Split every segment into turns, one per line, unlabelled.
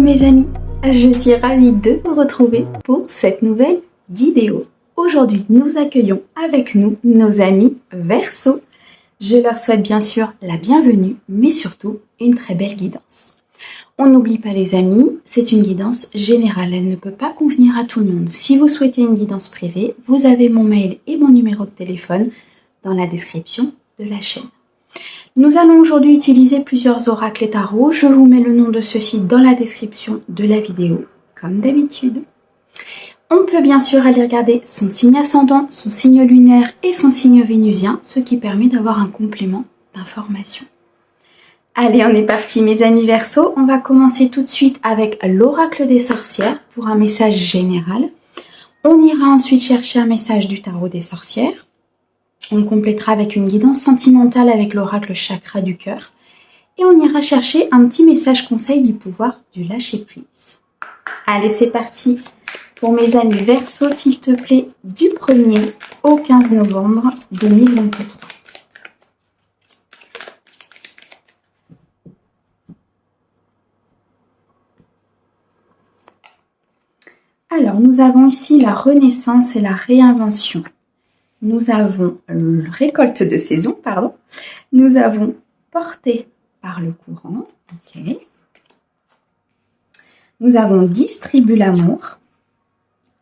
mes amis, je suis ravie de vous retrouver pour cette nouvelle vidéo. Aujourd'hui, nous accueillons avec nous nos amis Verseau. Je leur souhaite bien sûr la bienvenue, mais surtout une très belle guidance. On n'oublie pas les amis, c'est une guidance générale, elle ne peut pas convenir à tout le monde. Si vous souhaitez une guidance privée, vous avez mon mail et mon numéro de téléphone dans la description de la chaîne. Nous allons aujourd'hui utiliser plusieurs oracles et tarots. Je vous mets le nom de ceux-ci dans la description de la vidéo, comme d'habitude. On peut bien sûr aller regarder son signe ascendant, son signe lunaire et son signe vénusien, ce qui permet d'avoir un complément d'information. Allez, on est parti mes amis Verseau. On va commencer tout de suite avec l'oracle des sorcières pour un message général. On ira ensuite chercher un message du tarot des sorcières. On complétera avec une guidance sentimentale avec l'oracle chakra du cœur. Et on ira chercher un petit message conseil du pouvoir du lâcher-prise. Allez, c'est parti pour mes amis Verseau, s'il te plaît, du 1er au 15 novembre 2023. Alors, nous avons ici la renaissance et la réinvention. Nous avons récolte de saison, pardon. Nous avons porté par le courant. Okay. Nous avons distribué l'amour,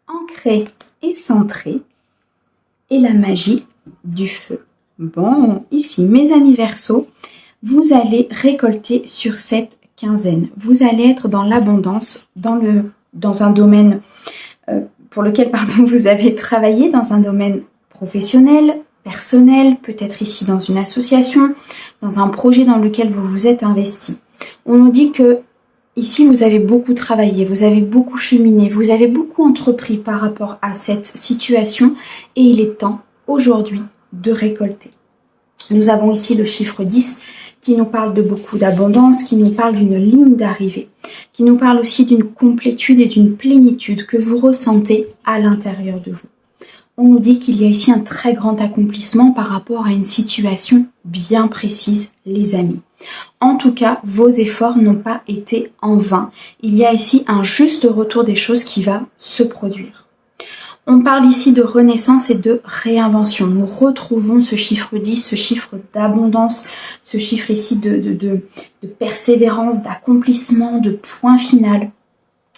ancré et centré, et la magie du feu. Bon, ici, mes amis Verseau, vous allez récolter sur cette quinzaine. Vous allez être dans l'abondance, dans un domaine pour lequel vous avez travaillé, dans un domaine professionnel, personnel, peut-être ici dans une association, dans un projet dans lequel vous vous êtes investi. On nous dit que ici vous avez beaucoup travaillé, vous avez beaucoup cheminé, vous avez beaucoup entrepris par rapport à cette situation et il est temps aujourd'hui de récolter. Nous avons ici le chiffre 10 qui nous parle de beaucoup d'abondance, qui nous parle d'une ligne d'arrivée, qui nous parle aussi d'une complétude et d'une plénitude que vous ressentez à l'intérieur de vous. On nous dit qu'il y a ici un très grand accomplissement par rapport à une situation bien précise, les amis. En tout cas, vos efforts n'ont pas été en vain. Il y a ici un juste retour des choses qui va se produire. On parle ici de renaissance et de réinvention. Nous retrouvons ce chiffre 10, ce chiffre d'abondance, ce chiffre ici de persévérance, d'accomplissement, de point final.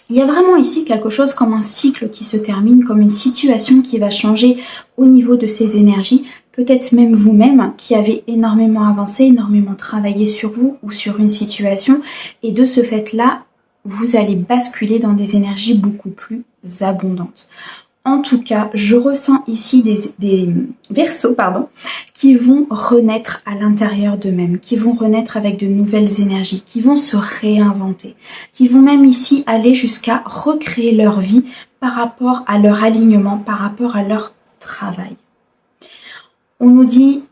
Il y a vraiment ici quelque chose comme un cycle qui se termine, comme une situation qui va changer au niveau de ces énergies. Peut-être même vous-même qui avez énormément avancé, énormément travaillé sur vous ou sur une situation. Et de ce fait-là, vous allez basculer dans des énergies beaucoup plus abondantes. En tout cas, je ressens ici des Verseaux qui vont renaître à l'intérieur d'eux-mêmes, qui vont renaître avec de nouvelles énergies, qui vont se réinventer, qui vont même ici aller jusqu'à recréer leur vie par rapport à leur alignement, par rapport à leur travail. On nous dit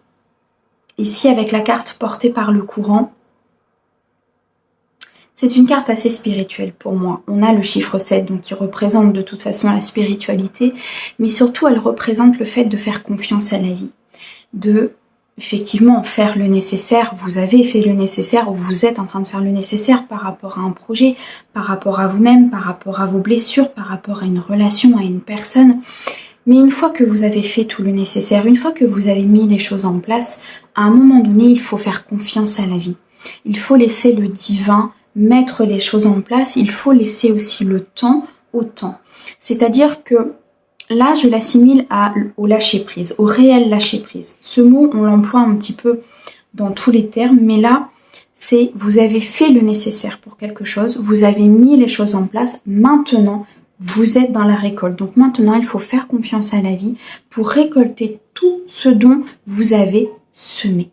ici avec la carte portée par le courant, c'est une carte assez spirituelle pour moi. On a le chiffre 7, donc qui représente de toute façon la spiritualité, mais surtout elle représente le fait de faire confiance à la vie, de effectivement faire le nécessaire. Vous avez fait le nécessaire ou vous êtes en train de faire le nécessaire par rapport à un projet, par rapport à vous-même, par rapport à vos blessures, par rapport à une relation, à une personne. Mais une fois que vous avez fait tout le nécessaire, une fois que vous avez mis les choses en place, à un moment donné, il faut faire confiance à la vie. Il faut laisser le divin mettre les choses en place, il faut laisser aussi le temps au temps. C'est-à-dire que là, je l'assimile au lâcher-prise, au réel lâcher-prise. Ce mot, on l'emploie un petit peu dans tous les termes, mais là, c'est vous avez fait le nécessaire pour quelque chose, vous avez mis les choses en place, maintenant, vous êtes dans la récolte. Donc maintenant, il faut faire confiance à la vie pour récolter tout ce dont vous avez semé.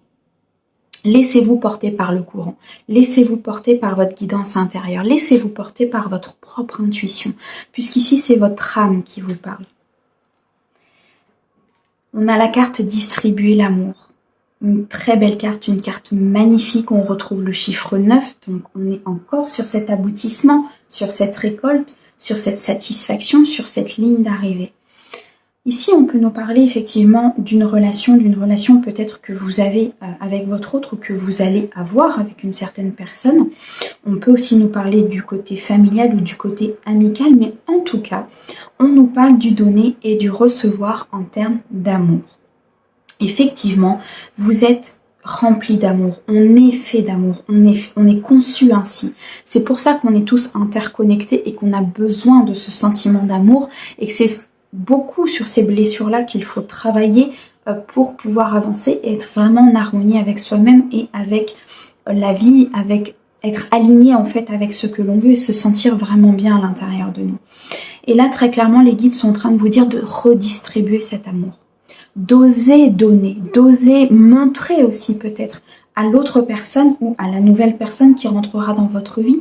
Laissez-vous porter par le courant, laissez-vous porter par votre guidance intérieure, laissez-vous porter par votre propre intuition, puisqu'ici c'est votre âme qui vous parle. On a la carte distribuer l'amour, une très belle carte, une carte magnifique, on retrouve le chiffre 9, donc on est encore sur cet aboutissement, sur cette récolte, sur cette satisfaction, sur cette ligne d'arrivée. Ici, on peut nous parler effectivement d'une relation peut-être que vous avez avec votre autre ou que vous allez avoir avec une certaine personne. On peut aussi nous parler du côté familial ou du côté amical, mais en tout cas, on nous parle du donner et du recevoir en termes d'amour. Effectivement, vous êtes rempli d'amour, on est fait d'amour, on est conçu ainsi. C'est pour ça qu'on est tous interconnectés et qu'on a besoin de ce sentiment d'amour et que c'est beaucoup sur ces blessures-là qu'il faut travailler pour pouvoir avancer et être vraiment en harmonie avec soi-même et avec la vie, avec être aligné en fait avec ce que l'on veut et se sentir vraiment bien à l'intérieur de nous. Et là, très clairement, les guides sont en train de vous dire de redistribuer cet amour. D'oser donner, d'oser montrer aussi peut-être à l'autre personne ou à la nouvelle personne qui rentrera dans votre vie,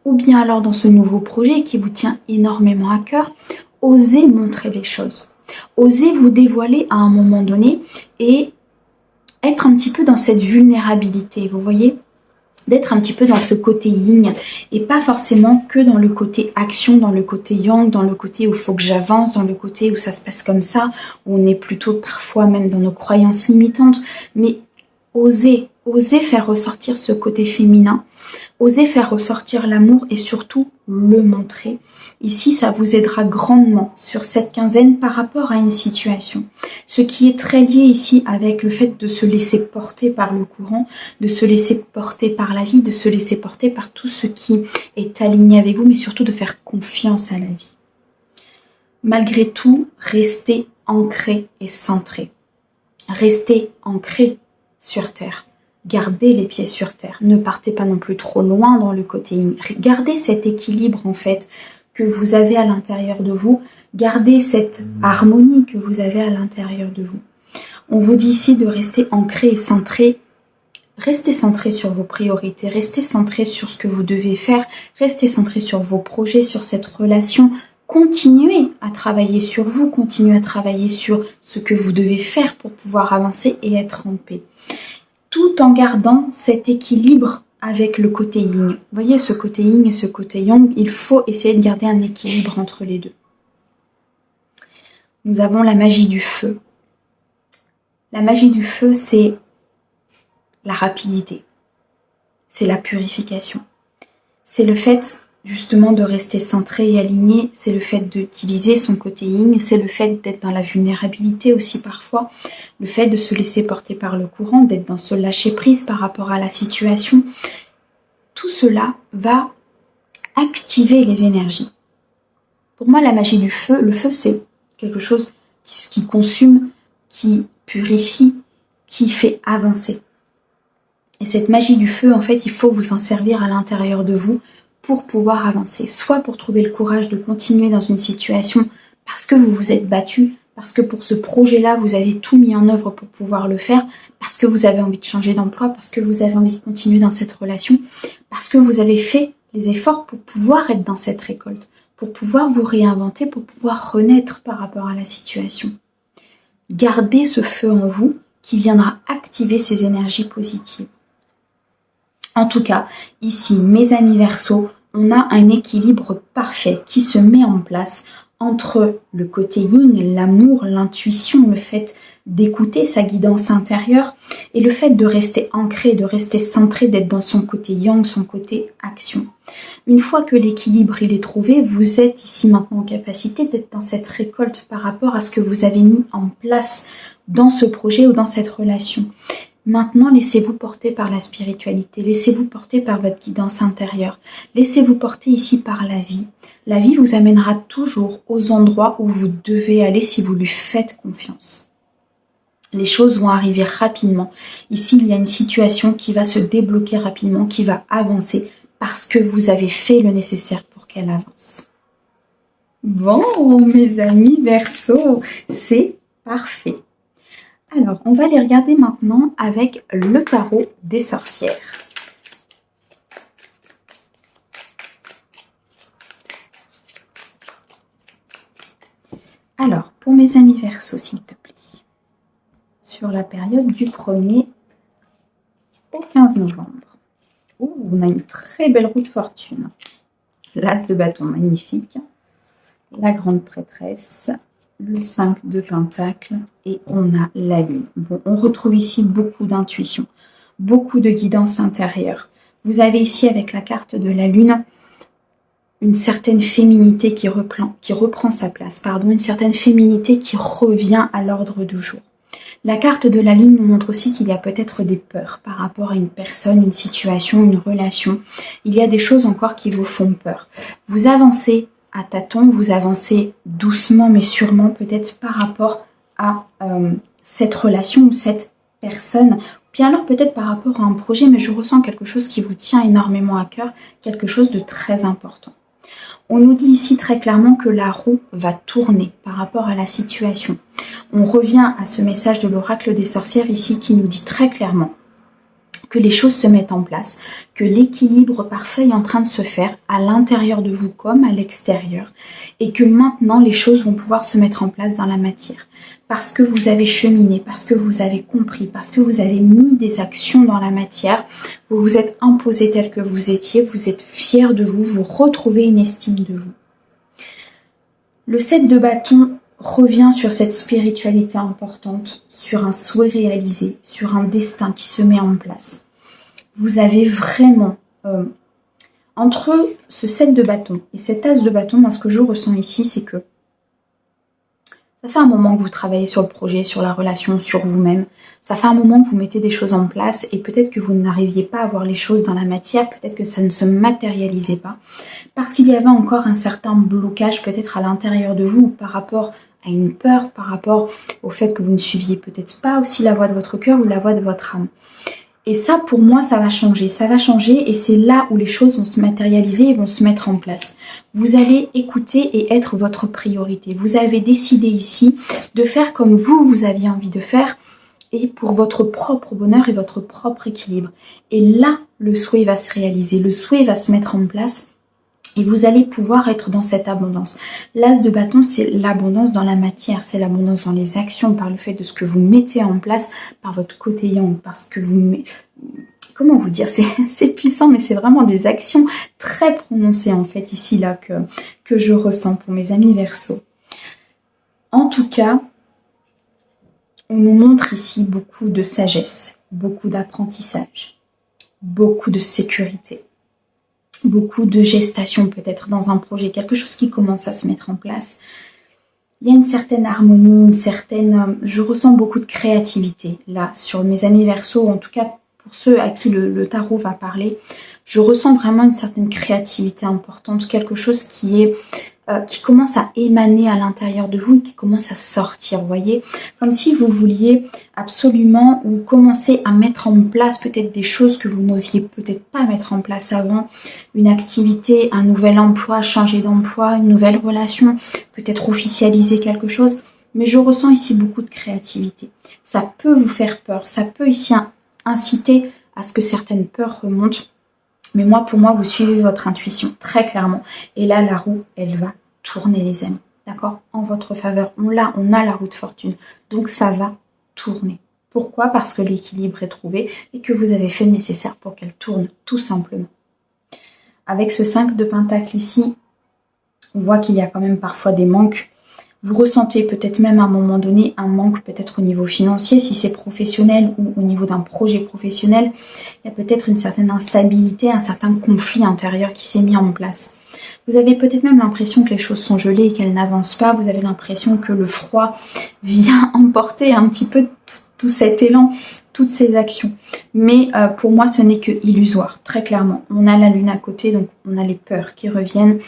ou bien alors dans ce nouveau projet qui vous tient énormément à cœur, osez montrer les choses. Osez vous dévoiler à un moment donné et être un petit peu dans cette vulnérabilité, vous voyez ? D'être un petit peu dans ce côté yin et pas forcément que dans le côté action, dans le côté yang, dans le côté où il faut que j'avance, dans le côté où ça se passe comme ça, où on est plutôt parfois même dans nos croyances limitantes, mais oser faire ressortir ce côté féminin, oser faire ressortir l'amour et surtout le montrer. Ici, ça vous aidera grandement sur cette quinzaine par rapport à une situation. Ce qui est très lié ici avec le fait de se laisser porter par le courant, de se laisser porter par la vie, de se laisser porter par tout ce qui est aligné avec vous, mais surtout de faire confiance à la vie. Malgré tout, restez ancré et centré. Restez ancré sur terre. Gardez les pieds sur terre. Ne partez pas non plus trop loin dans le côté yin. Gardez cet équilibre en fait que vous avez à l'intérieur de vous. Gardez cette harmonie que vous avez à l'intérieur de vous. On vous dit ici de rester ancré et centré. Restez centré sur vos priorités. Restez centré sur ce que vous devez faire. Restez centré sur vos projets, sur cette relation. Continuez à travailler sur vous. Continuez à travailler sur ce que vous devez faire pour pouvoir avancer et être en paix. Tout en gardant cet équilibre avec le côté yin. Vous voyez, ce côté yin et ce côté yang, il faut essayer de garder un équilibre entre les deux. Nous avons la magie du feu. La magie du feu, c'est la rapidité. C'est la purification. C'est le fait justement de rester centré et aligné. C'est le fait d'utiliser son côté yin. C'est le fait d'être dans la vulnérabilité aussi parfois. Le fait de se laisser porter par le courant, d'être dans ce lâcher prise par rapport à la situation. Tout cela va activer les énergies. Pour moi, la magie du feu, le feu c'est quelque chose qui consume, qui purifie, qui fait avancer. Et cette magie du feu, en fait, il faut vous en servir à l'intérieur de vous pour pouvoir avancer. Soit pour trouver le courage de continuer dans une situation parce que vous vous êtes battu, parce que pour ce projet-là, vous avez tout mis en œuvre pour pouvoir le faire, parce que vous avez envie de changer d'emploi, parce que vous avez envie de continuer dans cette relation, parce que vous avez fait les efforts pour pouvoir être dans cette récolte, pour pouvoir vous réinventer, pour pouvoir renaître par rapport à la situation. Gardez ce feu en vous qui viendra activer ces énergies positives. En tout cas, ici, mes amis Verseaux, on a un équilibre parfait qui se met en place entre le côté yin, l'amour, l'intuition, le fait d'écouter sa guidance intérieure et le fait de rester ancré, de rester centré, d'être dans son côté yang, son côté action. Une fois que l'équilibre il est trouvé, vous êtes ici maintenant en capacité d'être dans cette récolte par rapport à ce que vous avez mis en place dans ce projet ou dans cette relation. Maintenant, laissez-vous porter par la spiritualité, laissez-vous porter par votre guidance intérieure, laissez-vous porter ici par la vie. La vie vous amènera toujours aux endroits où vous devez aller si vous lui faites confiance. Les choses vont arriver rapidement. Ici, il y a une situation qui va se débloquer rapidement, qui va avancer parce que vous avez fait le nécessaire pour qu'elle avance. Bon, mes amis Verseaux, c'est parfait. Alors, on va les regarder maintenant avec le tarot des sorcières. Alors, pour mes amis Verseaux, s'il te plaît, sur la période du 1er au 15 novembre. Oh, on a une très belle roue de fortune. L'as de bâton, magnifique. La grande prêtresse le 5 de Pentacle et on a la Lune. Bon, on retrouve ici beaucoup d'intuition, beaucoup de guidance intérieure. Vous avez ici avec la carte de la Lune une certaine féminité qui reprend sa place, une certaine féminité qui revient à l'ordre du jour. La carte de la Lune nous montre aussi qu'il y a peut-être des peurs par rapport à une personne, une situation, une relation. Il y a des choses encore qui vous font peur. Vous avancez à tâtons, vous avancez doucement mais sûrement peut-être par rapport à cette relation ou cette personne. Bien alors peut-être par rapport à un projet, mais je ressens quelque chose qui vous tient énormément à cœur, quelque chose de très important. On nous dit ici très clairement que la roue va tourner par rapport à la situation. On revient à ce message de l'oracle des sorcières ici qui nous dit très clairement que les choses se mettent en place, que l'équilibre parfait est en train de se faire à l'intérieur de vous comme à l'extérieur et que maintenant les choses vont pouvoir se mettre en place dans la matière. Parce que vous avez cheminé, parce que vous avez compris, parce que vous avez mis des actions dans la matière, vous vous êtes imposé tel que vous étiez, vous êtes fier de vous, vous retrouvez une estime de vous. Le 7 de bâton revient sur cette spiritualité importante, sur un souhait réalisé, sur un destin qui se met en place. Vous avez vraiment, entre ce 7 de bâton et cet as de bâton, moi ce que je ressens ici, c'est que ça fait un moment que vous travaillez sur le projet, sur la relation, sur vous-même. Ça fait un moment que vous mettez des choses en place et peut-être que vous n'arriviez pas à voir les choses dans la matière, peut-être que ça ne se matérialisait pas, parce qu'il y avait encore un certain blocage peut-être à l'intérieur de vous par rapport à une peur, par rapport au fait que vous ne suiviez peut-être pas aussi la voix de votre cœur ou la voix de votre âme. Et ça, pour moi, ça va changer et c'est là où les choses vont se matérialiser et vont se mettre en place. Vous allez écouter et être votre priorité. Vous avez décidé ici de faire comme vous aviez envie de faire et pour votre propre bonheur et votre propre équilibre. Et là, le souhait va se réaliser, le souhait va se mettre en place et vous allez pouvoir être dans cette abondance. L'as de bâton, c'est l'abondance dans la matière, c'est l'abondance dans les actions, par le fait de ce que vous mettez en place, par votre côté yang, parce que vous... Comment vous dire, c'est puissant, mais c'est vraiment des actions très prononcées en fait ici là que je ressens pour mes amis Verseau. En tout cas, on nous montre ici beaucoup de sagesse, beaucoup d'apprentissage, beaucoup de sécurité, beaucoup de gestation peut-être dans un projet, quelque chose qui commence à se mettre en place. Il y a une certaine harmonie, je ressens beaucoup de créativité là sur mes amis Verseau, en tout cas pour ceux à qui le tarot va parler. Je ressens vraiment une certaine créativité importante, quelque chose qui commence à émaner à l'intérieur de vous, qui commence à sortir, vous voyez, comme si vous vouliez absolument ou commencer à mettre en place peut-être des choses que vous n'osiez peut-être pas mettre en place avant, une activité, un nouvel emploi, changer d'emploi, une nouvelle relation, peut-être officialiser quelque chose, mais je ressens ici beaucoup de créativité. Ça peut vous faire peur, ça peut ici inciter à ce que certaines peurs remontent, mais pour moi, vous suivez votre intuition très clairement. Et là, la roue, elle va tourner, les amis. D'accord? En votre faveur. On a la roue de fortune. Donc, ça va tourner. Pourquoi? Parce que l'équilibre est trouvé et que vous avez fait le nécessaire pour qu'elle tourne, tout simplement. Avec ce 5 de Pentacle ici, on voit qu'il y a quand même parfois des manques. Vous ressentez peut-être même à un moment donné un manque peut-être au niveau financier, si c'est professionnel ou au niveau d'un projet professionnel. Il y a peut-être une certaine instabilité, un certain conflit intérieur qui s'est mis en place. Vous avez peut-être même l'impression que les choses sont gelées et qu'elles n'avancent pas. Vous avez l'impression que le froid vient emporter un petit peu tout cet élan, toutes ces actions. Mais pour moi, ce n'est que illusoire, très clairement. On a la lune à côté, donc on a les peurs qui reviennent.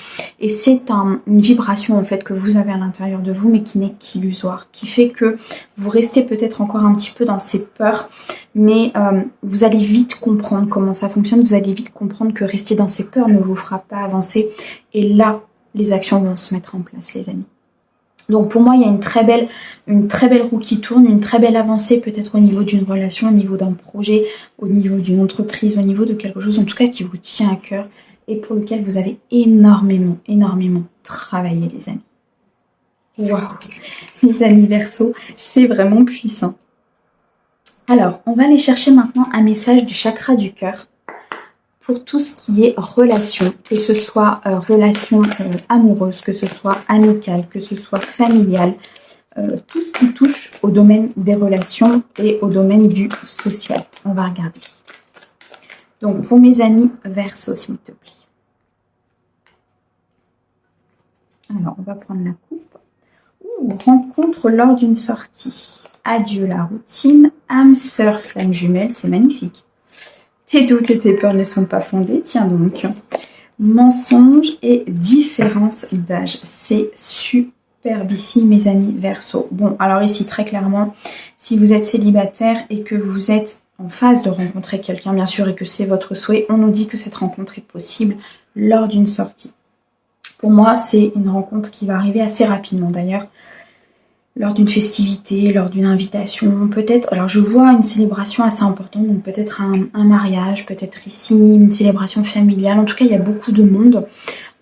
Et c'est une vibration en fait que vous avez à l'intérieur de vous, mais qui n'est qu'illusoire, qui fait que vous restez peut-être encore un petit peu dans ces peurs, mais vous allez vite comprendre comment ça fonctionne. Vous allez vite comprendre que rester dans ces peurs ne vous fera pas avancer. Et là, les actions vont se mettre en place, les amis. Donc pour moi, il y a une très belle roue qui tourne, une très belle avancée peut-être au niveau d'une relation, au niveau d'un projet, au niveau d'une entreprise, au niveau de quelque chose en tout cas qui vous tient à cœur et pour lequel vous avez énormément travaillé, les amis. Waouh, les amis Verseau, c'est vraiment puissant. Alors, on va aller chercher maintenant un message du chakra du cœur pour tout ce qui est relation, que ce soit relation amoureuse, que ce soit amicale, que ce soit familiale, tout ce qui touche au domaine des relations et au domaine du social. On va regarder. Donc, pour mes amis Verseau, s'il te plaît. Alors, on va prendre la coupe. Rencontre lors d'une sortie. Adieu la routine. Âme sœur, flamme jumelle, c'est magnifique. Tes doutes et tes peurs ne sont pas fondés, tiens donc. Mensonge et différence d'âge. C'est superbe ici, mes amis Verseau. Bon, alors ici, très clairement, si vous êtes célibataire et que vous êtes en phase de rencontrer quelqu'un, bien sûr, et que c'est votre souhait, on nous dit que cette rencontre est possible lors d'une sortie. Pour moi, c'est une rencontre qui va arriver assez rapidement d'ailleurs, lors d'une festivité, lors d'une invitation, peut-être, alors je vois une célébration assez importante, donc peut-être un mariage, peut-être ici une célébration familiale, en tout cas il y a beaucoup de monde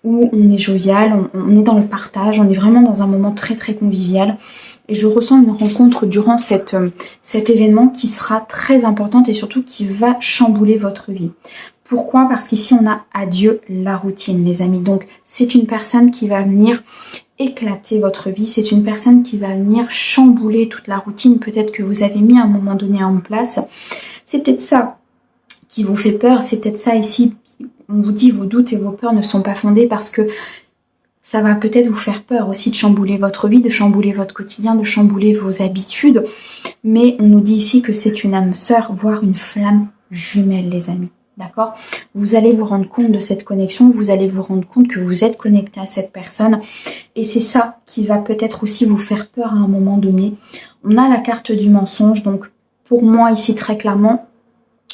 où on est jovial, on est dans le partage, on est vraiment dans un moment très très convivial et je ressens une rencontre durant cet événement qui sera très importante et surtout qui va chambouler votre vie. Pourquoi? Parce qu'ici on a adieu la routine les amis, donc c'est une personne qui va venir éclater votre vie, c'est une personne qui va venir chambouler toute la routine peut-être que vous avez mis à un moment donné en place. C'est peut-être ça qui vous fait peur, c'est peut-être ça ici, on vous dit vos doutes et vos peurs ne sont pas fondés parce que ça va peut-être vous faire peur aussi de chambouler votre vie, de chambouler votre quotidien, de chambouler vos habitudes, mais on nous dit ici que c'est une âme sœur, voire une flamme jumelle les amis. D'accord? Vous allez vous rendre compte de cette connexion, vous allez vous rendre compte que vous êtes connecté à cette personne et c'est ça qui va peut-être aussi vous faire peur à un moment donné. On a la carte du mensonge, donc pour moi ici très clairement,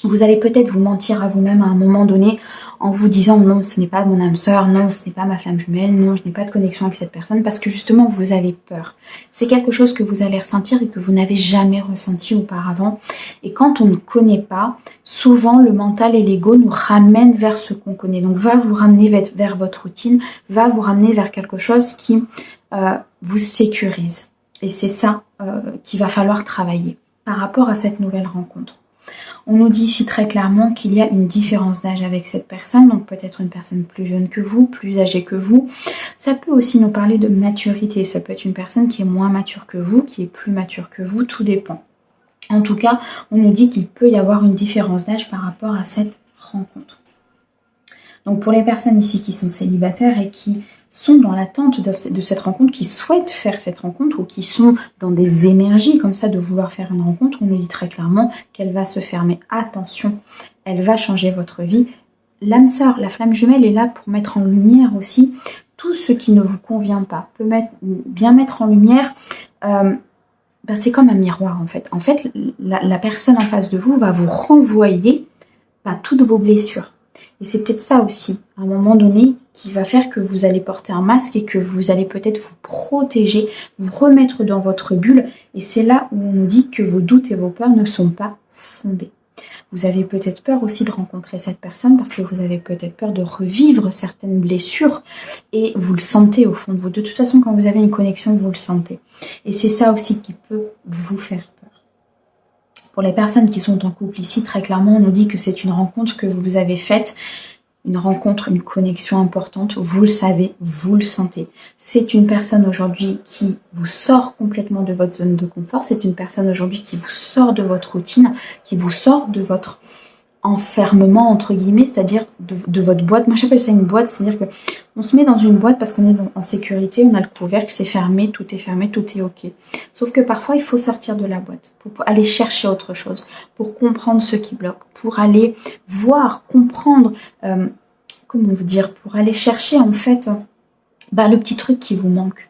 vous allez peut-être vous mentir à vous-même à un moment donné en vous disant non, ce n'est pas mon âme sœur, non, ce n'est pas ma flamme jumelle, non, je n'ai pas de connexion avec cette personne parce que justement vous avez peur. C'est quelque chose que vous allez ressentir et que vous n'avez jamais ressenti auparavant. Et quand on ne connaît pas, souvent le mental et l'ego nous ramènent vers ce qu'on connaît. Donc va vous ramener vers votre routine, va vous ramener vers quelque chose qui vous sécurise. Et c'est ça qu'il va falloir travailler par rapport à cette nouvelle rencontre. On nous dit ici très clairement qu'il y a une différence d'âge avec cette personne, donc peut-être une personne plus jeune que vous, plus âgée que vous. Ça peut aussi nous parler de maturité, ça peut être une personne qui est moins mature que vous, qui est plus mature que vous, tout dépend. En tout cas, on nous dit qu'il peut y avoir une différence d'âge par rapport à cette rencontre. Donc pour les personnes ici qui sont célibataires et qui sont dans l'attente de cette rencontre, qui souhaitent faire cette rencontre ou qui sont dans des énergies comme ça de vouloir faire une rencontre, on nous dit très clairement qu'elle va se faire. Mais attention, elle va changer votre vie. L'âme sœur, la flamme jumelle est là pour mettre en lumière aussi tout ce qui ne vous convient pas. Peut bien mettre en lumière, c'est comme un miroir en fait. En fait, la personne en face de vous va vous renvoyer toutes vos blessures. Et c'est peut-être ça aussi, à un moment donné, qui va faire que vous allez porter un masque et que vous allez peut-être vous protéger, vous remettre dans votre bulle. Et c'est là où on nous dit que vos doutes et vos peurs ne sont pas fondés. Vous avez peut-être peur aussi de rencontrer cette personne parce que vous avez peut-être peur de revivre certaines blessures et vous le sentez au fond de vous. De toute façon, quand vous avez une connexion, vous le sentez. Et c'est ça aussi qui peut vous faire peur. Pour les personnes qui sont en couple ici, très clairement, on nous dit que c'est une rencontre que vous avez faite, une rencontre, une connexion importante. Vous le savez, vous le sentez. C'est une personne aujourd'hui qui vous sort complètement de votre zone de confort. C'est une personne aujourd'hui qui vous sort de votre routine, qui vous sort de votre enfermement, entre guillemets, c'est-à-dire de votre boîte. Moi, j'appelle ça une boîte, c'est-à-dire que on se met dans une boîte parce qu'on est en sécurité, on a le couvercle, c'est fermé, tout est ok. Sauf que parfois, il faut sortir de la boîte pour aller chercher autre chose, pour comprendre ce qui bloque, pour aller voir, comprendre, comment vous dire, pour aller chercher en fait le petit truc qui vous manque.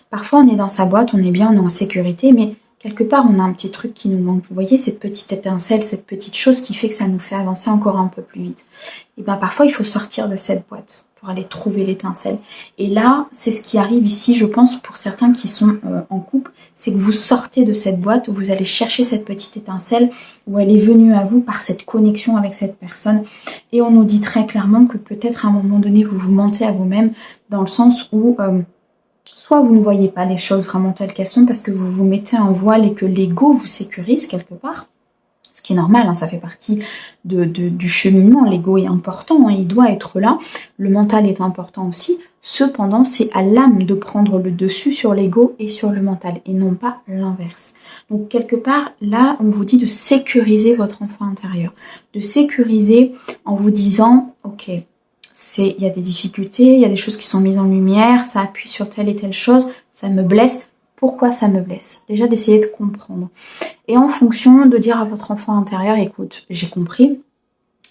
Parfois, on est dans sa boîte, on est bien, on est en sécurité, mais quelque part, on a un petit truc qui nous manque. Vous voyez, cette petite étincelle, cette petite chose qui fait que ça nous fait avancer encore un peu plus vite. Et bien, parfois, il faut sortir de cette boîte pour aller trouver l'étincelle. Et là, c'est ce qui arrive ici, je pense, pour certains qui sont en couple, c'est que vous sortez de cette boîte, vous allez chercher cette petite étincelle où elle est venue à vous par cette connexion avec cette personne. Et on nous dit très clairement que peut-être à un moment donné, vous vous mentez à vous-même dans le sens où soit vous ne voyez pas les choses vraiment telles qu'elles sont parce que vous vous mettez un voile et que l'ego vous sécurise quelque part. Ce Ce qui est normal, hein, ça fait partie du cheminement. L'ego est important, hein, il doit être là. Le mental est important aussi. Cependant, c'est à l'âme de prendre le dessus sur l'ego et sur le mental, et non pas l'inverse. Donc quelque part, là, on vous dit de sécuriser votre enfant intérieur. De sécuriser en vous disant, ok, il y a des difficultés, il y a des choses qui sont mises en lumière, ça appuie sur telle et telle chose, ça me blesse. Pourquoi ça me blesse? Déjà d'essayer de comprendre. Et en fonction de dire à votre enfant intérieur, écoute, j'ai compris,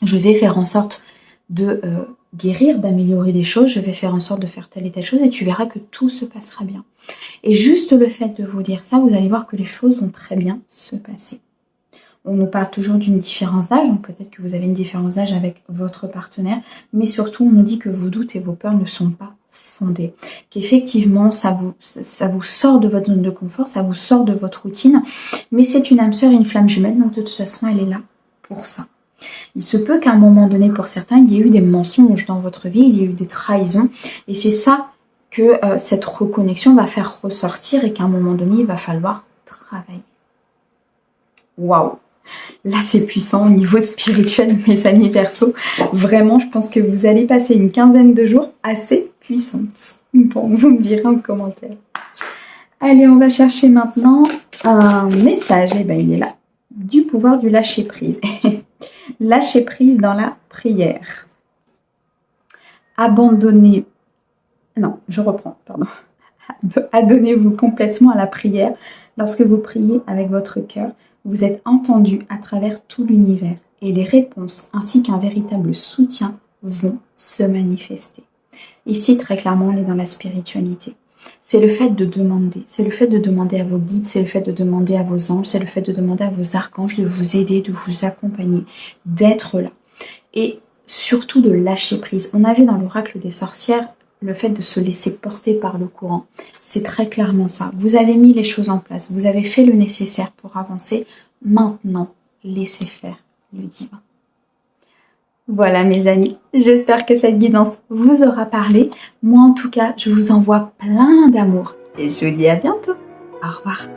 je vais faire en sorte de guérir, d'améliorer des choses, je vais faire en sorte de faire telle et telle chose et tu verras que tout se passera bien. Et juste le fait de vous dire ça, vous allez voir que les choses vont très bien se passer. On nous parle toujours d'une différence d'âge, donc peut-être que vous avez une différence d'âge avec votre partenaire, mais surtout on nous dit que vos doutes et vos peurs ne sont pas fondés, qu'effectivement ça vous sort de votre zone de confort, ça vous sort de votre routine, mais c'est une âme sœur et une flamme jumelle, donc de toute façon elle est là pour ça. Il se peut qu'à un moment donné, pour certains, il y ait eu des mensonges dans votre vie, il y ait eu des trahisons, et c'est ça que cette reconnexion va faire ressortir et qu'à un moment donné, il va falloir travailler. Waouh! Là, c'est puissant au niveau spirituel, mes amis Verseaux. Vraiment, je pense que vous allez passer une quinzaine de jours assez puissantes. Bon, vous me direz en commentaire. Allez, on va chercher maintenant un message. Eh bien, il est là. Du pouvoir du lâcher-prise. Lâcher prise dans la prière. Abandonnez... Non, je reprends, pardon. Adonnez-vous complètement à la prière. Lorsque vous priez avec votre cœur, vous êtes entendu à travers tout l'univers et les réponses ainsi qu'un véritable soutien vont se manifester. Ici, très clairement, on est dans la spiritualité. C'est le fait de demander. C'est le fait de demander à vos guides, c'est le fait de demander à vos anges, c'est le fait de demander à vos archanges de vous aider, de vous accompagner, d'être là. Et surtout de lâcher prise. On avait dans l'oracle des sorcières le fait de se laisser porter par le courant. C'est très clairement ça. Vous avez mis les choses en place, vous avez fait le nécessaire pour avancer. Maintenant, laissez faire le divin. Voilà mes amis, j'espère que cette guidance vous aura parlé. Moi en tout cas, je vous envoie plein d'amour et je vous dis à bientôt. Au revoir.